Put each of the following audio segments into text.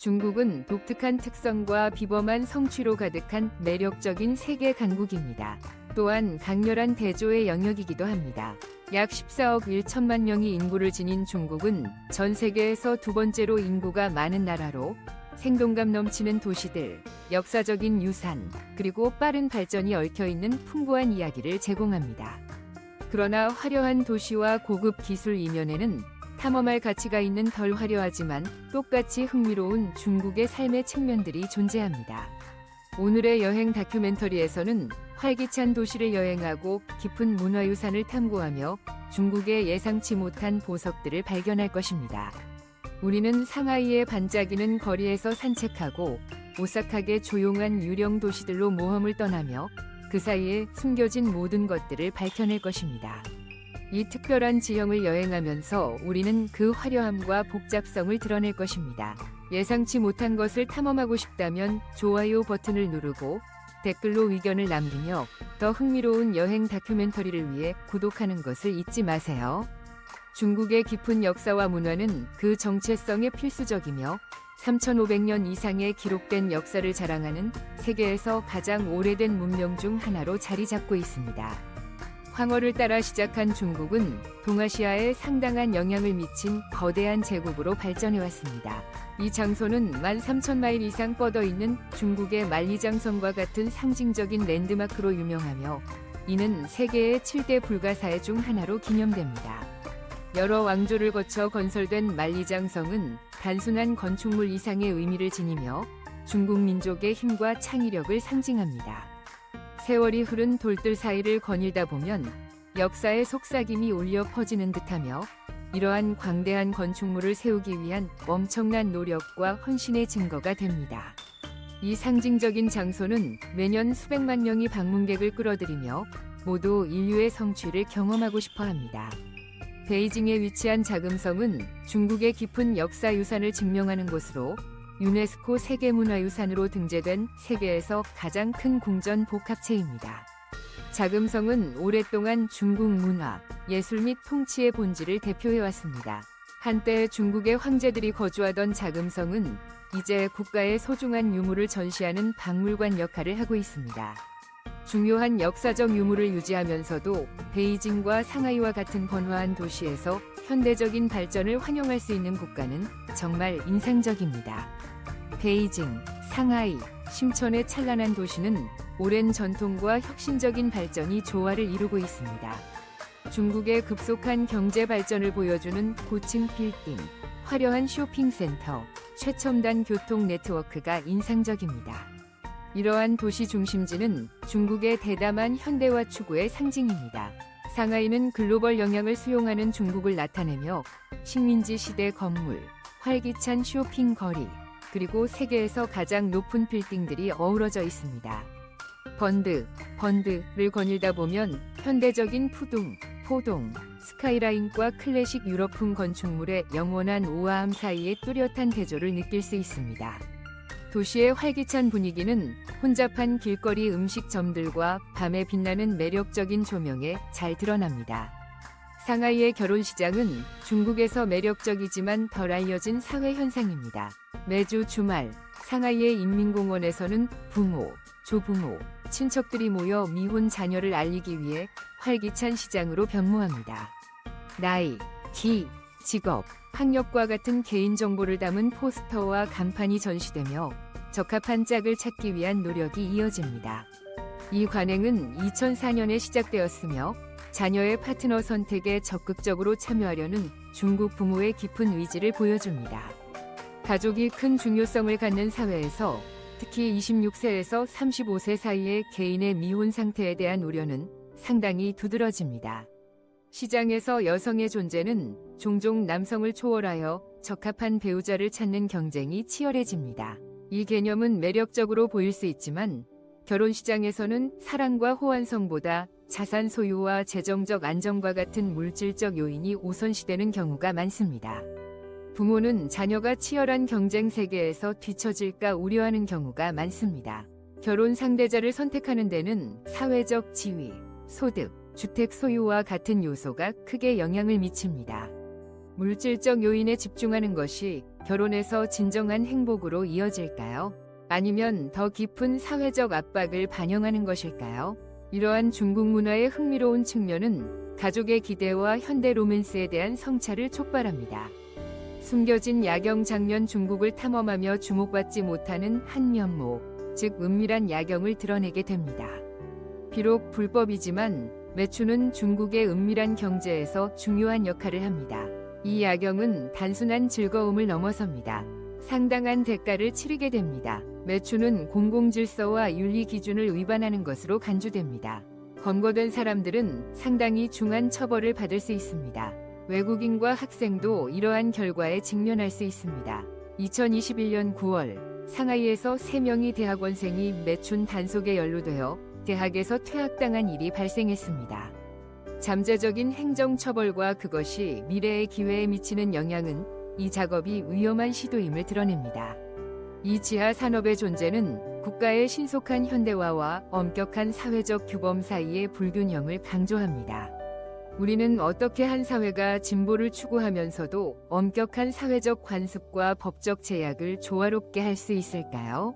중국은 독특한 특성과 비범한 성취로 가득한 매력적인 세계 강국입니다. 또한 강렬한 대조의 영역이기도 합니다. 약 14억 1천만 명의 인구를 지닌 중국은 전 세계에서 두 번째로 인구가 많은 나라로 생동감 넘치는 도시들, 역사적인 유산, 그리고 빠른 발전이 얽혀있는 풍부한 이야기를 제공합니다. 그러나 화려한 도시와 고급 기술 이면에는 탐험할 가치가 있는 덜 화려하지만 똑같이 흥미로운 중국의 삶의 측면들이 존재합니다. 오늘의 여행 다큐멘터리에서는 활기찬 도시를 여행하고 깊은 문화유산을 탐구하며 중국의 예상치 못한 보석들을 발견할 것입니다. 우리는 상하이의 반짝이는 거리에서 산책하고 오사카의 조용한 유령 도시들로 모험을 떠나며 그 사이에 숨겨진 모든 것들을 밝혀낼 것입니다. 이 특별한 지형을 여행하면서 우리는 그 화려함과 복잡성을 드러낼 것입니다. 예상치 못한 것을 탐험하고 싶다면 좋아요 버튼을 누르고 댓글로 의견을 남기며 더 흥미로운 여행 다큐멘터리를 위해 구독하는 것을 잊지 마세요. 중국의 깊은 역사와 문화는 그 정체성에 필수적이며 3,500년 이상의 기록된 역사를 자랑하는 세계에서 가장 오래된 문명 중 하나로 자리 잡고 있습니다. 황허를 따라 시작한 중국은 동아시아에 상당한 영향을 미친 거대한 제국으로 발전해왔습니다. 이 장소는 13,000마일 이상 뻗어 있는 중국의 만리장성과 같은 상징적인 랜드마크로 유명하며 이는 세계의 7대 불가사의 중 하나로 기념됩니다. 여러 왕조를 거쳐 건설된 만리장성은 단순한 건축물 이상의 의미를 지니며 중국 민족의 힘과 창의력을 상징합니다. 세월이 흐른 돌들 사이를 거닐다 보면 역사의 속삭임이 울려 퍼지는 듯하며 이러한 광대한 건축물을 세우기 위한 엄청난 노력과 헌신의 증거가 됩니다. 이 상징적인 장소는 매년 수백만 명의 방문객을 끌어들이며 모두 인류의 성취를 경험하고 싶어 합니다. 베이징에 위치한 자금성은 중국의 깊은 역사 유산을 증명하는 곳으로 유네스코 세계문화유산으로 등재된 세계에서 가장 큰 궁전 복합체입니다. 자금성은 오랫동안 중국 문화, 예술 및 통치의 본질을 대표해왔습니다. 한때 중국의 황제들이 거주하던 자금성은 이제 국가의 소중한 유물을 전시하는 박물관 역할을 하고 있습니다. 중요한 역사적 유물을 유지하면서도 베이징과 상하이와 같은 번화한 도시에서 현대적인 발전을 환영할 수 있는 국가는 정말 인상적입니다. 베이징, 상하이, 심천의 찬란한 도시는 오랜 전통과 혁신적인 발전이 조화를 이루고 있습니다. 중국의 급속한 경제 발전을 보여주는 고층 빌딩, 화려한 쇼핑센터, 최첨단 교통 네트워크가 인상적입니다. 이러한 도시 중심지는 중국의 대담한 현대화 추구의 상징입니다. 상하이는 글로벌 영향을 수용하는 중국을 나타내며 식민지 시대 건물, 활기찬 쇼핑 거리, 그리고 세계에서 가장 높은 빌딩들이 어우러져 있습니다. 번드를 거닐다 보면 현대적인 푸둥, 포동, 스카이라인과 클래식 유럽풍 건축물의 영원한 우아함 사이의 뚜렷한 대조를 느낄 수 있습니다. 도시의 활기찬 분위기는 혼잡한 길거리 음식점들과 밤에 빛나는 매력적인 조명에 잘 드러납니다. 상하이의 결혼시장은 중국에서 매력적이지만 덜 알려진 사회 현상입니다. 매주 주말 상하이의 인민공원에서는 부모, 조부모, 친척들이 모여 미혼 자녀를 알리기 위해 활기찬 시장으로 변모합니다. 나이, 기, 직업, 학력과 같은 개인정보를 담은 포스터와 간판이 전시되며 적합한 짝을 찾기 위한 노력이 이어집니다. 이 관행은 2004년에 시작되었으며 자녀의 파트너 선택에 적극적으로 참여하려는 중국 부모의 깊은 의지를 보여줍니다. 가족이 큰 중요성을 갖는 사회에서 특히 26세에서 35세 사이의 개인의 미혼 상태에 대한 우려는 상당히 두드러집니다. 시장에서 여성의 존재는 종종 남성을 초월하여 적합한 배우자를 찾는 경쟁이 치열해집니다. 이 개념은 매력적으로 보일 수 있지만 결혼 시장에서는 사랑과 호환성보다 자산 소유와 재정적 안정과 같은 물질적 요인이 우선시되는 경우가 많습니다. 부모는 자녀가 치열한 경쟁 세계에서 뒤처질까 우려하는 경우가 많습니다. 결혼 상대자를 선택하는 데는 사회적 지위, 소득, 주택 소유와 같은 요소가 크게 영향을 미칩니다. 물질적 요인에 집중하는 것이 결혼에서 진정한 행복으로 이어질까요? 아니면 더 깊은 사회적 압박을 반영하는 것일까요? 이러한 중국 문화의 흥미로운 측면은 가족의 기대와 현대 로맨스에 대한 성찰을 촉발합니다. 숨겨진 야경 장면 중국을 탐험하며 주목받지 못하는 한 면모, 즉 은밀한 야경을 드러내게 됩니다. 비록 불법이지만 매춘은 중국의 은밀한 경제에서 중요한 역할을 합니다. 이 야경은 단순한 즐거움을 넘어섭니다. 상당한 대가를 치르게 됩니다. 매춘은 공공질서와 윤리 기준을 위반하는 것으로 간주됩니다. 검거된 사람들은 상당히 중한 처벌을 받을 수 있습니다. 외국인과 학생도 이러한 결과에 직면할 수 있습니다. 2021년 9월 상하이에서 3명의 대학원생이 매춘 단속에 연루되어 대학에서 퇴학당한 일이 발생했습니다. 잠재적인 행정처벌과 그것이 미래의 기회에 미치는 영향은 이 작업이 위험한 시도임을 드러냅니다. 이 지하 산업의 존재는 국가의 신속한 현대화와 엄격한 사회적 규범 사이의 불균형을 강조합니다. 우리는 어떻게 한 사회가 진보를 추구하면서도 엄격한 사회적 관습과 법적 제약을 조화롭게 할 수 있을까요?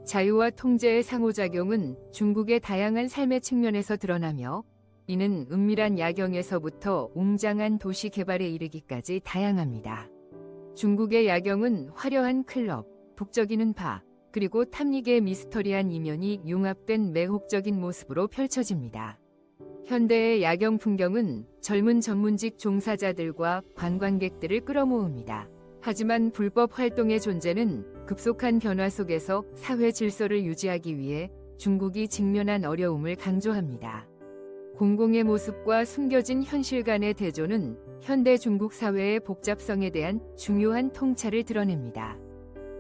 자유와 통제의 상호작용은 중국의 다양한 삶의 측면에서 드러나며 이는 은밀한 야경에서부터 웅장한 도시 개발에 이르기까지 다양합니다. 중국의 야경은 화려한 클럽, 북적이는 바, 그리고 탐닉의 미스터리한 이면이 융합된 매혹적인 모습으로 펼쳐집니다. 현대의 야경 풍경은 젊은 전문직 종사자들과 관광객들을 끌어모읍니다. 하지만 불법 활동의 존재는 급속한 변화 속에서 사회 질서를 유지하기 위해 중국이 직면한 어려움을 강조합니다. 공공의 모습과 숨겨진 현실 간의 대조는 현대 중국 사회의 복잡성에 대한 중요한 통찰을 드러냅니다.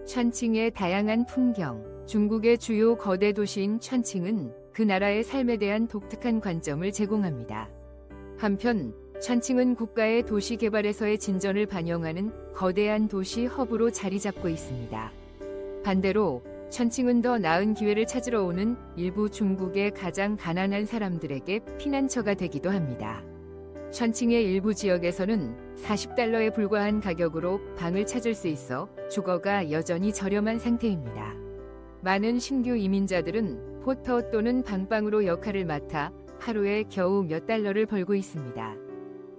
천칭의 다양한 풍경. 중국의 주요 거대 도시인 천칭은 그 나라의 삶에 대한 독특한 관점을 제공합니다. 한편 천칭은 국가의 도시 개발에서의 진전을 반영하는 거대한 도시 허브로 자리 잡고 있습니다. 반대로 천칭은 더 나은 기회를 찾으러 오는 일부 중국의 가장 가난한 사람들에게 피난처가 되기도 합니다. 천칭의 일부 지역에서는 40달러에 불과한 가격으로 방을 찾을 수 있어 주거가 여전히 저렴한 상태입니다. 많은 신규 이민자들은 포터 또는 방방으로 역할을 맡아 하루에 겨우 몇 달러를 벌고 있습니다.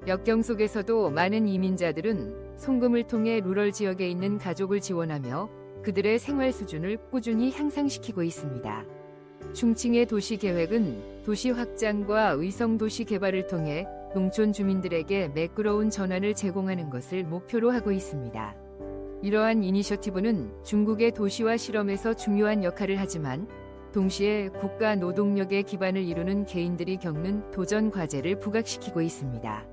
역경 속에서도 많은 이민자들은 송금을 통해 루럴 지역에 있는 가족을 지원하며 그들의 생활 수준을 꾸준히 향상시키고 있습니다. 충칭의 도시 계획은 도시 확장과 의성 도시 개발을 통해 농촌 주민들에게 매끄러운 전환을 제공하는 것을 목표로 하고 있습니다. 이러한 이니셔티브는 중국의 도시화 실험에서 중요한 역할을 하지만 동시에 국가 노동력의 기반을 이루는 개인들이 겪는 도전 과제를 부각시키고 있습니다.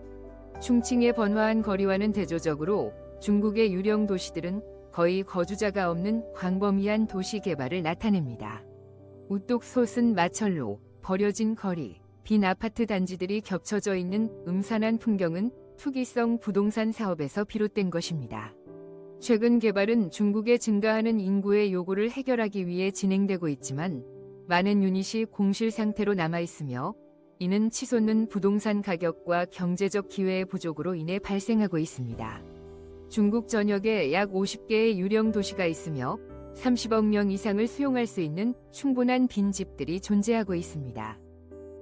충칭의 번화한 거리와는 대조적으로 중국의 유령 도시들은 거의 거주자가 없는 광범위한 도시 개발을 나타냅니다. 우뚝 솟은 마철로, 버려진 거리, 빈 아파트 단지들이 겹쳐져 있는 음산한 풍경은 투기성 부동산 사업에서 비롯된 것입니다. 최근 개발은 중국의 증가하는 인구의 요구를 해결하기 위해 진행되고 있지만 많은 유닛이 공실 상태로 남아있으며 이는 치솟는 부동산 가격과 경제적 기회의 부족으로 인해 발생하고 있습니다. 중국 전역에 약 50개의 유령 도시가 있으며 30억 명 이상을 수용할 수 있는 충분한 빈집들이 존재하고 있습니다.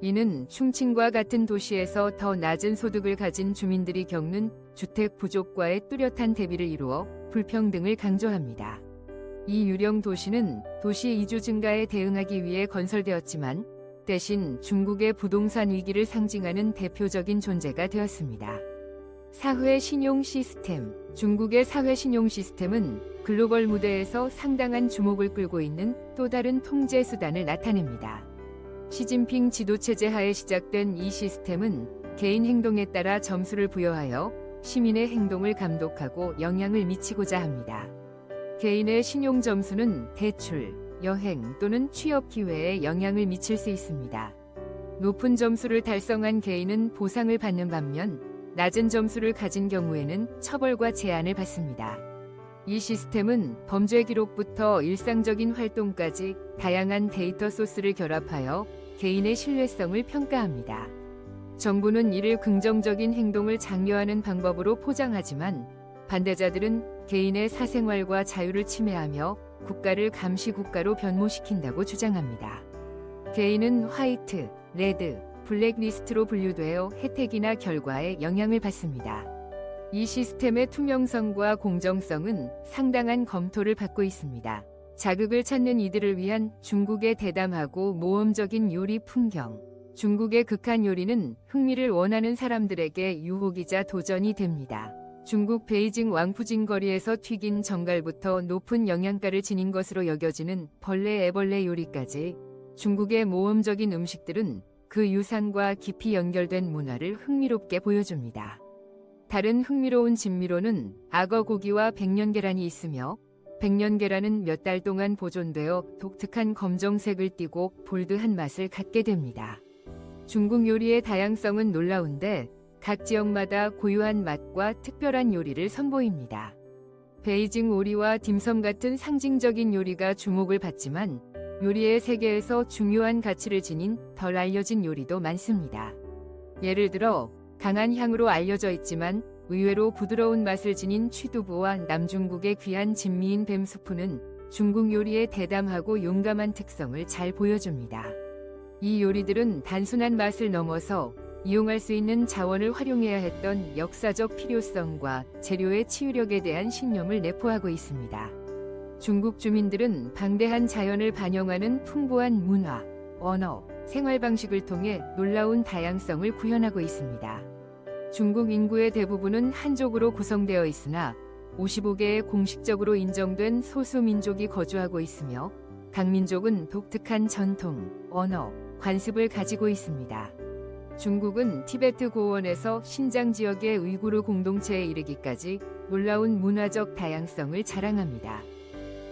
이는 충칭과 같은 도시에서 더 낮은 소득을 가진 주민들이 겪는 주택 부족과의 뚜렷한 대비를 이루어 불평등을 강조합니다. 이 유령 도시는 도시 이주 증가에 대응하기 위해 건설되었지만 대신 중국의 부동산 위기를 상징하는 대표적인 존재가 되었습니다. 사회 신용 시스템. 중국의 사회 신용 시스템은 글로벌 무대에서 상당한 주목을 끌고 있는 또 다른 통제 수단을 나타냅니다. 시진핑 지도체제 하에 시작된 이 시스템은 개인 행동에 따라 점수를 부여하여 시민의 행동을 감독하고 영향을 미치고자 합니다. 개인의 신용 점수는 대출, 여행 또는 취업 기회에 영향을 미칠 수 있습니다. 높은 점수를 달성한 개인은 보상을 받는 반면 낮은 점수를 가진 경우에는 처벌과 제한을 받습니다. 이 시스템은 범죄 기록부터 일상적인 활동까지 다양한 데이터 소스를 결합하여 개인의 신뢰성을 평가합니다. 정부는 이를 긍정적인 행동을 장려하는 방법으로 포장하지만 반대자들은 개인의 사생활과 자유를 침해하며 국가를 감시국가로 변모시킨다고 주장합니다. 개인은 화이트, 레드, 블랙리스트로 분류되어 혜택이나 결과에 영향을 받습니다. 이 시스템의 투명성과 공정성은 상당한 검토를 받고 있습니다. 자극을 찾는 이들을 위한 중국의 대담하고 모험적인 요리 풍경. 중국의 극한 요리는 흥미를 원하는 사람들에게 유혹이자 도전이 됩니다. 중국 베이징 왕푸진 거리에서 튀긴 정갈부터 높은 영양가를 지닌 것으로 여겨지는 벌레 애벌레 요리까지 중국의 모험적인 음식들은 그 유산과 깊이 연결된 문화를 흥미롭게 보여줍니다. 다른 흥미로운 진미로는 악어 고기와 백년계란이 있으며 백년계란은 몇 달 동안 보존되어 독특한 검정색을 띠고 볼드한 맛을 갖게 됩니다. 중국 요리의 다양성은 놀라운데 각 지역마다 고유한 맛과 특별한 요리를 선보입니다. 베이징 오리와 딤섬 같은 상징적인 요리가 주목을 받지만 요리의 세계에서 중요한 가치를 지닌 덜 알려진 요리도 많습니다. 예를 들어 강한 향으로 알려져 있지만 의외로 부드러운 맛을 지닌 취두부와 남중국의 귀한 진미인 뱀수프는 중국 요리의 대담하고 용감한 특성을 잘 보여줍니다. 이 요리들은 단순한 맛을 넘어서 이용할 수 있는 자원을 활용해야 했던 역사적 필요성과 재료의 치유력에 대한 신념을 내포하고 있습니다. 중국 주민들은 방대한 자연을 반영하는 풍부한 문화, 언어, 생활 방식을 통해 놀라운 다양성을 구현하고 있습니다. 중국 인구의 대부분은 한족으로 구성되어 있으나 55개의 공식적으로 인정된 소수 민족이 거주하고 있으며 각 민족은 독특한 전통, 언어, 관습을 가지고 있습니다. 중국은 티베트 고원에서 신장 지역의 우이구르 공동체에 이르기까지 놀라운 문화적 다양성을 자랑합니다.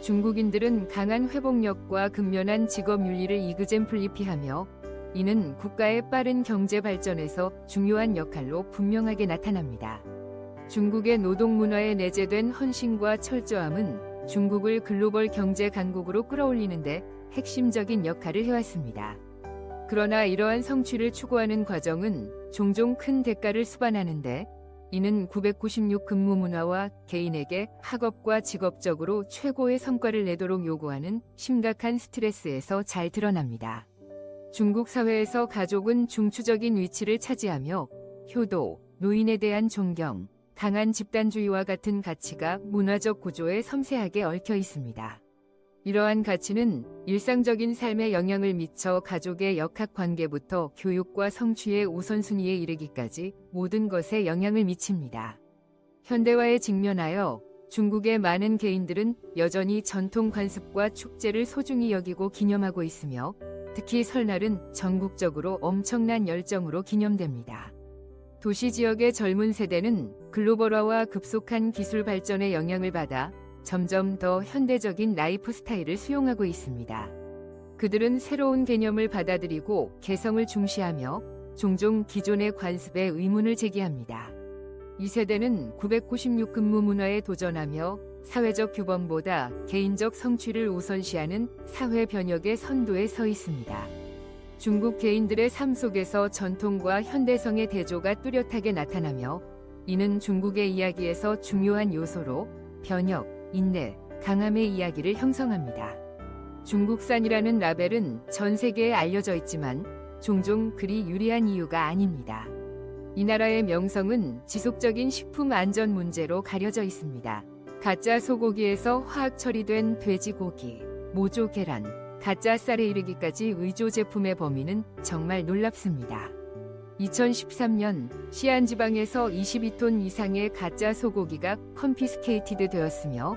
중국인들은 강한 회복력과 근면한 직업 윤리를 이그젠플리피하며 이는 국가의 빠른 경제 발전에서 중요한 역할로 분명하게 나타납니다. 중국의 노동 문화에 내재된 헌신과 철저함은 중국을 글로벌 경제 강국으로 끌어올리는데 핵심적인 역할을 해왔습니다. 그러나 이러한 성취를 추구하는 과정은 종종 큰 대가를 수반하는데 이는 996 근무 문화와 개인에게 학업과 직업적으로 최고의 성과를 내도록 요구하는 심각한 스트레스에서 잘 드러납니다. 중국 사회에서 가족은 중추적인 위치를 차지하며 효도, 노인에 대한 존경, 강한 집단주의와 같은 가치가 문화적 구조에 섬세하게 얽혀 있습니다. 이러한 가치는 일상적인 삶에 영향을 미쳐 가족의 역학관계부터 교육과 성취의 우선순위에 이르기까지 모든 것에 영향을 미칩니다. 현대화에 직면하여 중국의 많은 개인들은 여전히 전통 관습과 축제를 소중히 여기고 기념하고 있으며 특히 설날은 전국적으로 엄청난 열정으로 기념됩니다. 도시 지역의 젊은 세대는 글로벌화와 급속한 기술 발전의 영향을 받아 점점 더 현대적인 라이프 스타일을 수용하고 있습니다. 그들은 새로운 개념을 받아들이고 개성을 중시하며 종종 기존의 관습에 의문을 제기합니다. 이 세대는 996 근무 문화에 도전하며 사회적 규범보다 개인적 성취를 우선시하는 사회 변혁의 선두에 서 있습니다. 중국 개인들의 삶 속에서 전통과 현대성의 대조가 뚜렷하게 나타나며 이는 중국의 이야기에서 중요한 요소로 변혁, 인내, 강함의 이야기를 형성합니다. 중국산이라는 라벨은 전 세계에 알려져 있지만 종종 그리 유리한 이유가 아닙니다. 이 나라의 명성은 지속적인 식품 안전 문제로 가려져 있습니다. 가짜 소고기에서 화학 처리된 돼지고기, 모조 계란, 가짜 쌀에 이르기까지 의조 제품의 범위는 정말 놀랍습니다. 2013년 시안 지방에서 22톤 이상의 가짜 소고기가 컨피스케이티드 되었으며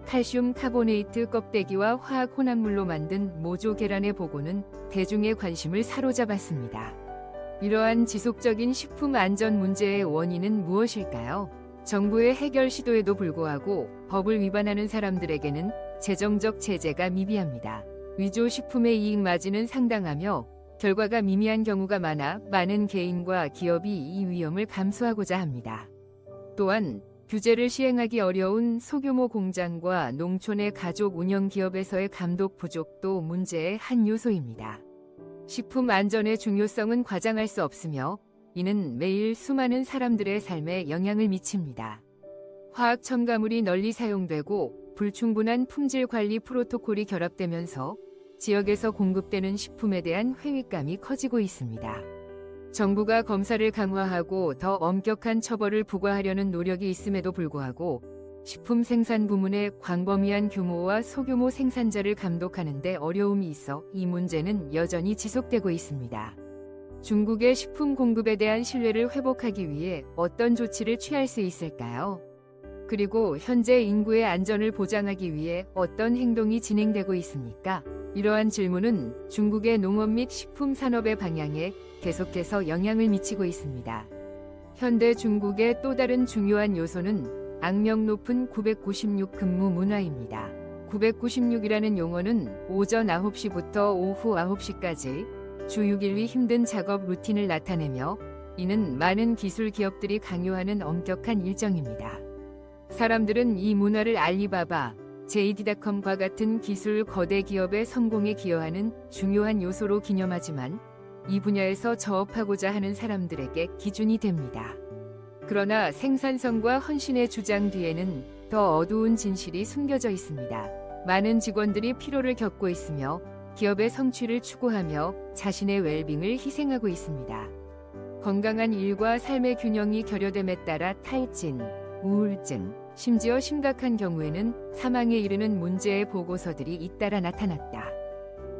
칼슘 카보네이트 껍데기와 화학 혼합물로 만든 모조 계란의 보고는 대중의 관심을 사로잡았습니다. 이러한 지속적인 식품 안전 문제의 원인은 무엇일까요? 정부의 해결 시도에도 불구하고 법을 위반하는 사람들에게는 재정적 제재가 미비합니다. 위조 식품의 이익 마진은 상당하며 결과가 미미한 경우가 많아 많은 개인과 기업이 이 위험을 감수하고자 합니다. 또한 규제를 시행하기 어려운 소규모 공장과 농촌의 가족 운영 기업에서의 감독 부족도 문제의 한 요소입니다. 식품 안전의 중요성은 과장할 수 없으며 이는 매일 수많은 사람들의 삶에 영향을 미칩니다. 화학 첨가물이 널리 사용되고 불충분한 품질 관리 프로토콜이 결합되면서 지역에서 공급되는 식품에 대한 회의감이 커지고 있습니다. 정부가 검사를 강화하고 더 엄격한 처벌을 부과하려는 노력이 있음에도 불구하고 식품 생산 부문의 광범위한 규모와 소규모 생산자를 감독하는 데 어려움이 있어 이 문제는 여전히 지속되고 있습니다. 중국의 식품 공급에 대한 신뢰를 회복하기 위해 어떤 조치를 취할 수 있을까요? 그리고 현재 인구의 안전을 보장하기 위해 어떤 행동이 진행되고 있습니까? 이러한 질문은 중국의 농업 및 식품 산업의 방향에 계속해서 영향을 미치고 있습니다. 현대 중국의 또 다른 중요한 요소는 악명 높은 996 근무 문화입니다. 996이라는 용어는 오전 9시부터 오후 9시까지 주 6일이 힘든 작업 루틴을 나타내며 이는 많은 기술 기업들이 강요하는 엄격한 일정입니다. 사람들은 이 문화를 알리바바, JD.com과 같은 기술 거대 기업의 성공에 기여하는 중요한 요소로 기념하지만 이 분야에서 저업하고자 하는 사람들에게 기준이 됩니다. 그러나 생산성과 헌신의 주장 뒤에는 더 어두운 진실이 숨겨져 있습니다. 많은 직원들이 피로를 겪고 있으며 기업의 성취를 추구하며 자신의 웰빙을 희생하고 있습니다. 건강한 일과 삶의 균형이 결여됨에 따라 탈진, 우울증, 심지어 심각한 경우에는 사망에 이르는 문제의 보고서들이 잇따라 나타났다.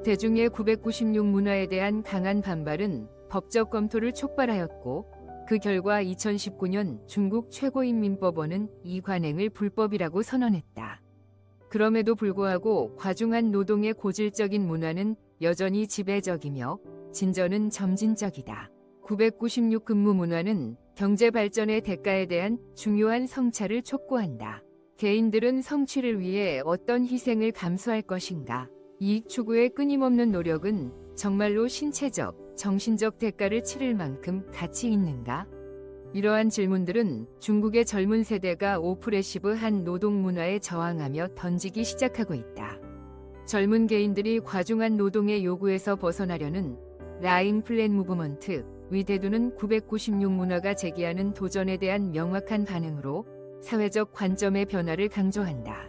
대중의 996 문화에 대한 강한 반발은 법적 검토를 촉발하였고 그 결과 2019년 중국 최고인민법원은 이 관행을 불법이라고 선언했다. 그럼에도 불구하고 과중한 노동의 고질적인 문화는 여전히 지배적이며 진전은 점진적이다. 996 근무 문화는 경제 발전의 대가에 대한 중요한 성찰을 촉구한다. 개인들은 성취를 위해 어떤 희생을 감수할 것인가? 이익 추구의 끊임없는 노력은 정말로 신체적, 정신적 대가를 치를 만큼 가치 있는가? 이러한 질문들은 중국의 젊은 세대가 오프레시브한 노동 문화에 저항하며 던지기 시작하고 있다. 젊은 개인들이 과중한 노동의 요구에서 벗어나려는 라잉 플랜 무브먼트, 위대두는 996 문화가 제기하는 도전에 대한 명확한 반응으로 사회적 관점의 변화를 강조한다.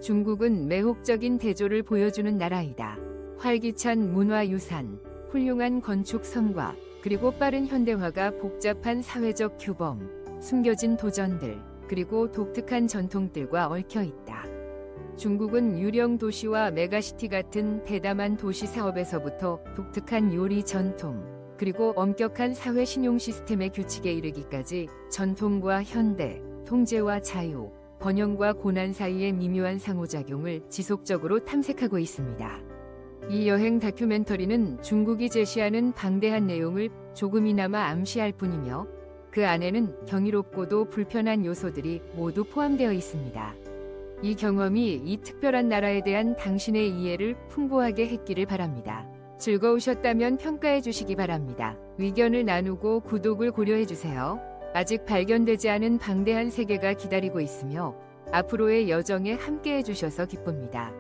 중국은 매혹적인 대조를 보여주는 나라이다. 활기찬 문화유산, 훌륭한 건축 성과, 그리고 빠른 현대화가 복잡한 사회적 규범, 숨겨진 도전들, 그리고 독특한 전통들과 얽혀 있다. 중국은 유령 도시와 메가시티 같은 대담한 도시 사업에서부터 독특한 요리 전통, 그리고 엄격한 사회 신용 시스템의 규칙에 이르기까지 전통과 현대, 통제와 자유, 번영과 고난 사이의 미묘한 상호작용을 지속적으로 탐색하고 있습니다. 이 여행 다큐멘터리는 중국이 제시하는 방대한 내용을 조금이나마 암시할 뿐이며 그 안에는 경이롭고도 불편한 요소들이 모두 포함되어 있습니다. 이 경험이 이 특별한 나라에 대한 당신의 이해를 풍부하게 했기를 바랍니다. 즐거우셨다면 평가해 주시기 바랍니다. 의견을 나누고 구독을 고려해 주세요. 아직 발견되지 않은 방대한 세계가 기다리고 있으며 앞으로의 여정에 함께해 주셔서 기쁩니다.